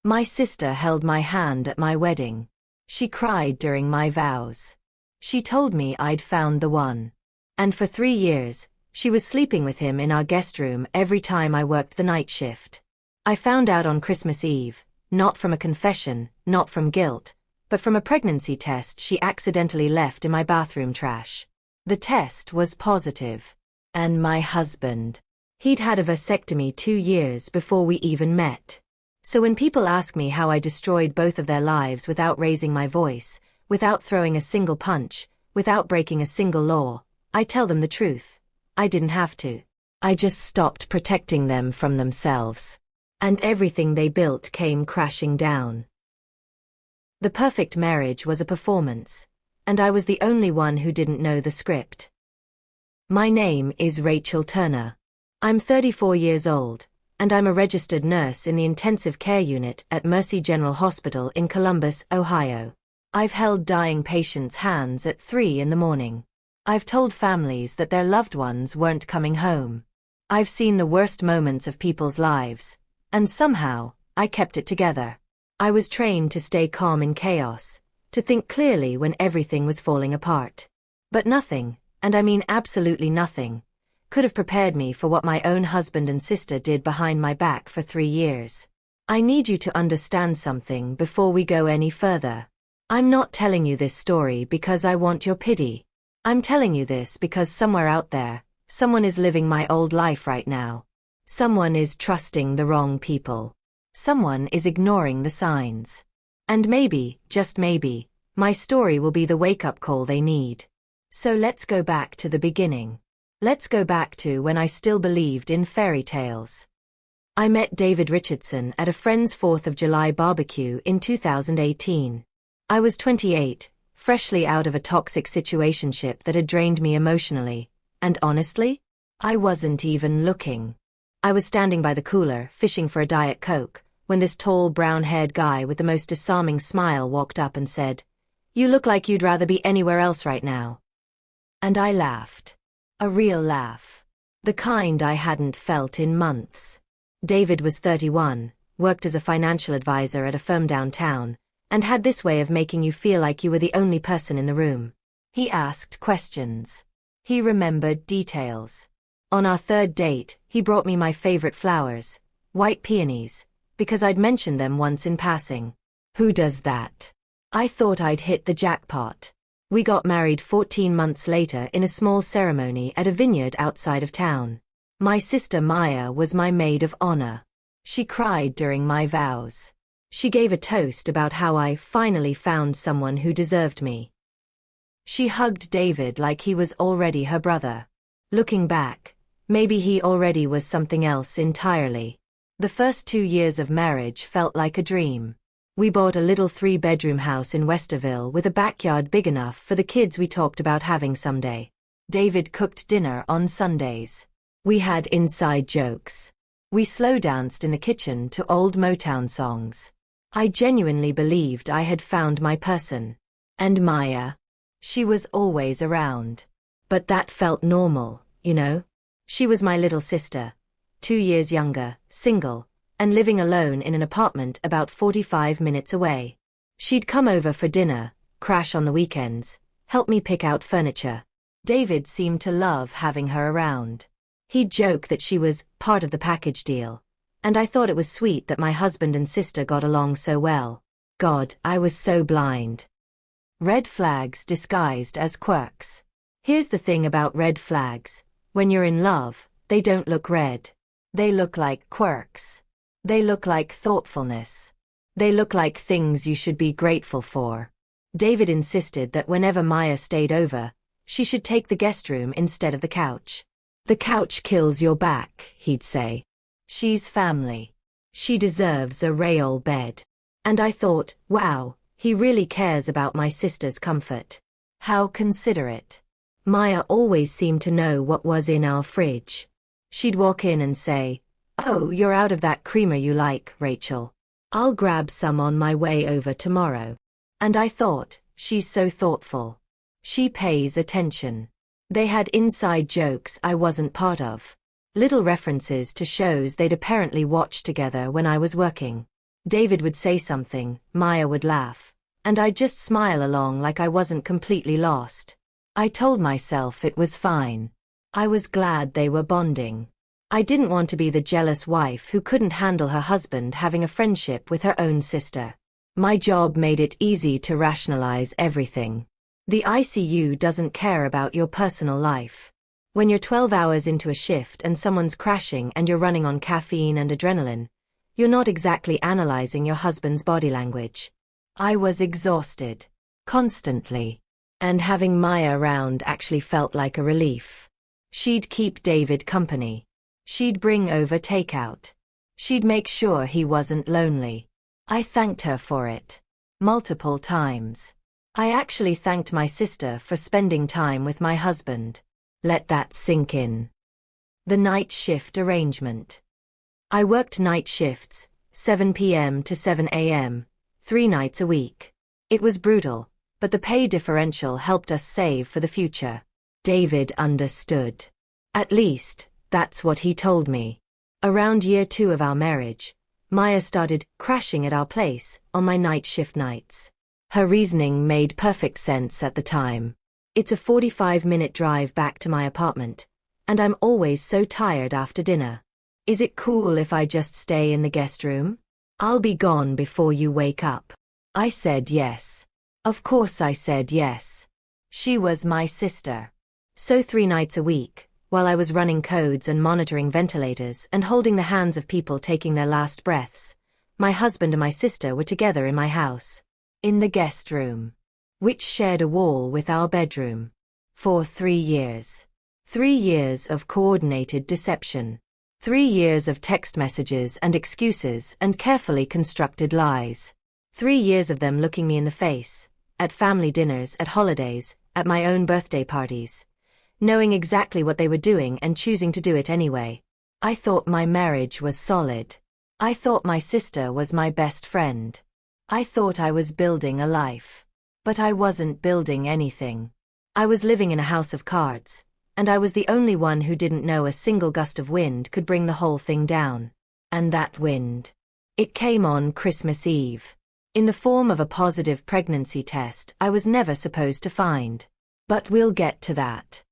My sister held my hand at my wedding. She cried during my vows. She told me I'd found the one. And for 3 years, she was sleeping with him in our guest room every time I worked the night shift. I found out on Christmas Eve, not from a confession, not from guilt, but from a pregnancy test she accidentally left in my bathroom trash. The test was positive. And my husband. He'd had a vasectomy 2 years before we even met. So when people ask me how I destroyed both of their lives without raising my voice, without throwing a single punch, without breaking a single law, I tell them the truth. I didn't have to. I just stopped protecting them from themselves. And everything they built came crashing down. The perfect marriage was a performance, and I was the only one who didn't know the script. My name is Rachel Turner. I'm 34 years old, and I'm a registered nurse in the intensive care unit at Mercy General Hospital in Columbus, Ohio. I've held dying patients' hands at 3 in the morning. I've told families that their loved ones weren't coming home. I've seen the worst moments of people's lives, and somehow, I kept it together. I was trained to stay calm in chaos, to think clearly when everything was falling apart. But nothing, and I mean absolutely nothing, could have prepared me for what my own husband and sister did behind my back for 3 years. I need you to understand something before we go any further. I'm not telling you this story because I want your pity. I'm telling you this because somewhere out there, someone is living my old life right now. Someone is trusting the wrong people. Someone is ignoring the signs. And maybe, just maybe, my story will be the wake-up call they need. So let's go back to the beginning. Let's go back to when I still believed in fairy tales. I met David Richardson at a friend's 4th of July barbecue in 2018. I was 28, freshly out of a toxic situationship that had drained me emotionally, and honestly, I wasn't even looking. I was standing by the cooler, fishing for a Diet Coke, when this tall, brown-haired guy with the most disarming smile walked up and said, "You look like you'd rather be anywhere else right now." And I laughed. A real laugh. The kind I hadn't felt in months. David was 31, worked as a financial advisor at a firm downtown, and had this way of making you feel like you were the only person in the room. He asked questions. He remembered details. On our 3rd date, he brought me my favorite flowers, white peonies, because I'd mentioned them once in passing. Who does that? I thought I'd hit the jackpot. We got married 14 months later in a small ceremony at a vineyard outside of town. My sister Maya was my maid of honor. She cried during my vows. She gave a toast about how I finally found someone who deserved me. She hugged David like he was already her brother. Looking back, maybe he already was something else entirely. The first 2 years of marriage felt like a dream. We bought a little 3-bedroom house in Westerville with a backyard big enough for the kids we talked about having someday. David cooked dinner on Sundays. We had inside jokes. We slow danced in the kitchen to old Motown songs. I genuinely believed I had found my person. And Maya? She was always around. But that felt normal, you know? She was my little sister, 2 years younger, single, and living alone in an apartment about 45 minutes away. She'd come over for dinner, crash on the weekends, help me pick out furniture. David seemed to love having her around. He'd joke that she was part of the package deal, and I thought it was sweet that my husband and sister got along so well. God, I was so blind. Red flags disguised as quirks. Here's the thing about red flags. When you're in love, they don't look red. They look like quirks. They look like thoughtfulness. They look like things you should be grateful for. David insisted that whenever Maya stayed over, she should take the guest room instead of the couch. The couch kills your back, he'd say. She's family. She deserves a rail bed. And I thought, wow, he really cares about my sister's comfort. How considerate. Maya always seemed to know what was in our fridge. She'd walk in and say, "Oh, you're out of that creamer you like, Rachel. I'll grab some on my way over tomorrow." And I thought, she's so thoughtful. She pays attention. They had inside jokes I wasn't part of. Little references to shows they'd apparently watched together when I was working. David would say something, Maya would laugh, and I'd just smile along like I wasn't completely lost. I told myself it was fine. I was glad they were bonding. I didn't want to be the jealous wife who couldn't handle her husband having a friendship with her own sister. My job made it easy to rationalize everything. The ICU doesn't care about your personal life. When you're 12 hours into a shift and someone's crashing and you're running on caffeine and adrenaline, you're not exactly analyzing your husband's body language. I was exhausted. Constantly. And having Maya around actually felt like a relief. She'd keep David company. She'd bring over takeout. She'd make sure he wasn't lonely. I thanked her for it. Multiple times. I actually thanked my sister for spending time with my husband. Let that sink in. The night shift arrangement. I worked night shifts, 7 p.m. to 7 a.m., 3 nights a week. It was brutal, but the pay differential helped us save for the future. David understood. At least, that's what he told me. Around year 2 of our marriage, Maya started crashing at our place on my night shift nights. Her reasoning made perfect sense at the time. It's a 45-minute drive back to my apartment, and I'm always so tired after dinner. Is it cool if I just stay in the guest room? I'll be gone before you wake up. I said yes. Of course I said yes. She was my sister. So 3 nights a week, while I was running codes and monitoring ventilators and holding the hands of people taking their last breaths, my husband and my sister were together in my house. In the guest room. Which shared a wall with our bedroom. For 3 years. 3 years of coordinated deception. 3 years of text messages and excuses and carefully constructed lies. 3 years of them looking me in the face, at family dinners, at holidays, at my own birthday parties, knowing exactly what they were doing and choosing to do it anyway. I thought my marriage was solid. I thought my sister was my best friend. I thought I was building a life. But I wasn't building anything. I was living in a house of cards, and I was the only one who didn't know a single gust of wind could bring the whole thing down. And that wind. It came on Christmas Eve. In the form of a positive pregnancy test I was never supposed to find. But we'll get to that.